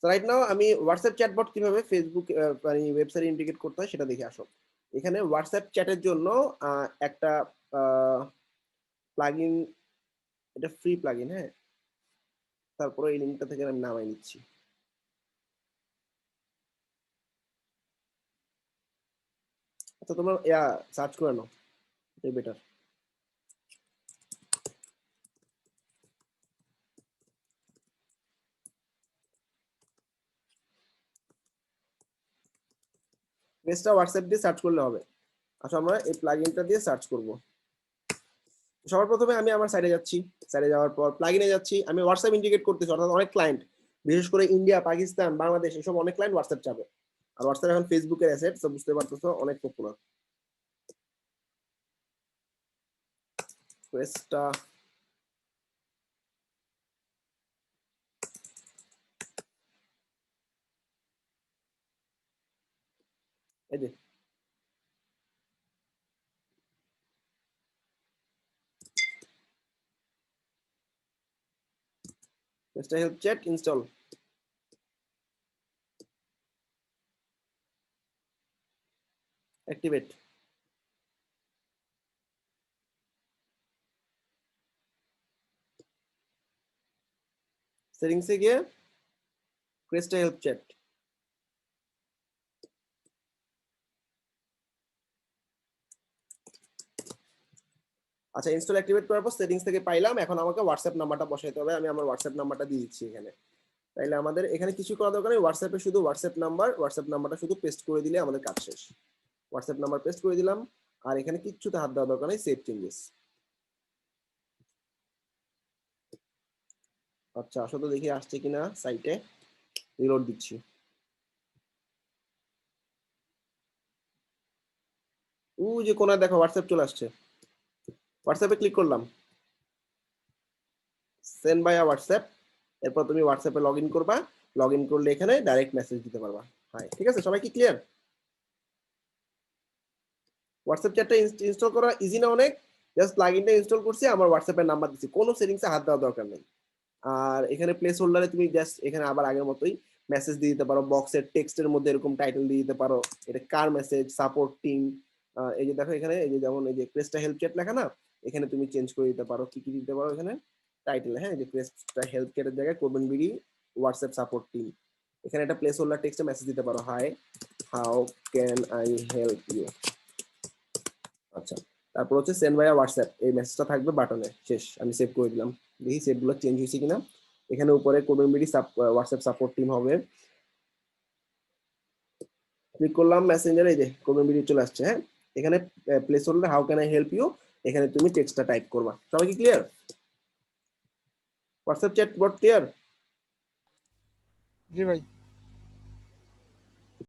So right now আমি WhatsApp chatbot কিভাবে Facebook মানে ওয়েবসাইটে ইন্টিগ্রেট করতে হয় সেটা দেখে আসো। এখানে হোয়াটসঅ্যাপ চ্যাটের জন্য একটা প্লাগইন, এটা ফ্রি প্লাগইন, হ্যাঁ। তারপরে এই লিঙ্কটা থেকে আমি নামাই নিচ্ছি। আচ্ছা তোমরা সার্চ করে নাও, এটাই বেটার। পেজটা হোয়াটসঅ্যাপ দিয়ে সার্চ করলে হবে। আচ্ছা আমরা এই প্লাগইনটা দিয়ে সার্চ করব। সবার প্রথমে আমি আমার সাইটে যাচ্ছি, সাইটে যাওয়ার পর প্লাগইনে যাচ্ছি। আমি হোয়াটসঅ্যাপ ইন্টিগ্রেট করতেছি, অর্থাৎ অনেক ক্লায়েন্ট, বিশেষ করে ইন্ডিয়া, পাকিস্তান, বাংলাদেশ এসব অনেক ক্লায়েন্ট হোয়াটসঅ্যাপ চাবে। আর হোয়াটসঅ্যাপ এখন ফেসবুকের অ্যাসেট, তো বুঝতে পারতেছো অনেক পপুলার। পেজটা এই যে পেজটা হেল্প চ্যাট ইনস্টল, অ্যাক্টিভেট। সেটিংসে গিয়ে ক্রেস্টা হেল্প চ্যাট, আচ্ছা ইনস্টল অ্যাক্টিভেট করার পর সেটিংস থেকে পাইলাম। এখন আমাকে হোয়াটসঅ্যাপ নাম্বারটা বসাইতে হবে। আমি আমার হোয়াটসঅ্যাপ নাম্বারটা দিয়ে দিচ্ছি এখানে। তাইলে আমাদের এখানে কিছু করা দরকার নেই, হোয়াটসঅ্যাপে শুধু হোয়াটসঅ্যাপ নাম্বারটা শুধু পেস্ট করে দিলে আমাদের কাজ শেষ। হোয়াটসঅ্যাপ নাম্বার পেস্ট করে দিলাম, আর এখানে কিচ্ছুতে হাত দেওয়া দরকার নেই, সেভ চেঞ্জেস। আচ্ছা আসলে তো দেখি আসছে কিনা সাইটে, রিলোড দিচ্ছি। যে কোনায় দেখো হোয়াটসঅ্যাপ চলে আসছে, হোয়াটসঅ্যাপে ক্লিক করলাম, সেন্ড ভাইয়া হোয়াটসঅ্যাপ। এরপর তুমি হোয়াটসঅ্যাপে লগ ইন করবা, লগ ইন করলে এখানে ডাইরেক্ট মেসেজ দিতে পারবা। হ্যাঁ ঠিক আছে, সবাই কি ক্লিয়ার? হোয়াটসঅ্যাপ চ্যাটটা ইনস্টল করা ইজি না অনেক? জাস্ট প্লাগইনটা ইনস্টল করছি, আমার হোয়াটসঅ্যাপের নাম্বার দিচ্ছি, কোনো সেটিংসে হাত দেওয়ার দরকার নেই। আর এখানে প্লেস হোল্ডারে তুমি জাস্ট এখানে আবার আগের মতোই মেসেজ দিয়ে দিতে পারো, বক্সের টেক্সটের মধ্যে এরকম টাইটেল দিয়ে দিতে পারো, এটা কার মেসেজ, সাপোর্ট টিম। এই যে দেখো এখানে, এই যে যেমন এই যে ক্রেস্টা হেল্প চ্যাট লেখা না, এখানে তুমি চেঞ্জ করে দিতে পারো, কি কি দিতে পারো এখানে টাইটেল, হ্যাঁ, যে ক্রেস্টা হেল্প চ্যাটের জায়গায় CodemanBD হোয়াটসঅ্যাপ সাপোর্ট টিম। এখানে একটা প্লেস হোল্ডার টেক্সটে মেসেজ দিতে পারো, hi how can I help you. আচ্ছা তারপর হচ্ছে সেন্ড ভাইয়া হোয়াটসঅ্যাপ, এই মেসেজটা থাকবে বাটনে, শেষ। আমি সেভ করে দিলাম, দেখি সেভগুলো চেঞ্জ হয়েছে কিনা। এখানে উপরে CodemanBD হোয়াটসঅ্যাপ সাপোর্ট টিম হবে, ক্লিক করলাম মেসেঞ্জারে, এই যে CodemanBD চলে আসছে। হ্যাঁ এখানে placeholder how can I help you, এখানে তুমি টেক্সটটা টাইপ করবা। সবাই কি clear? WhatsApp chatbot clear? জি ভাই।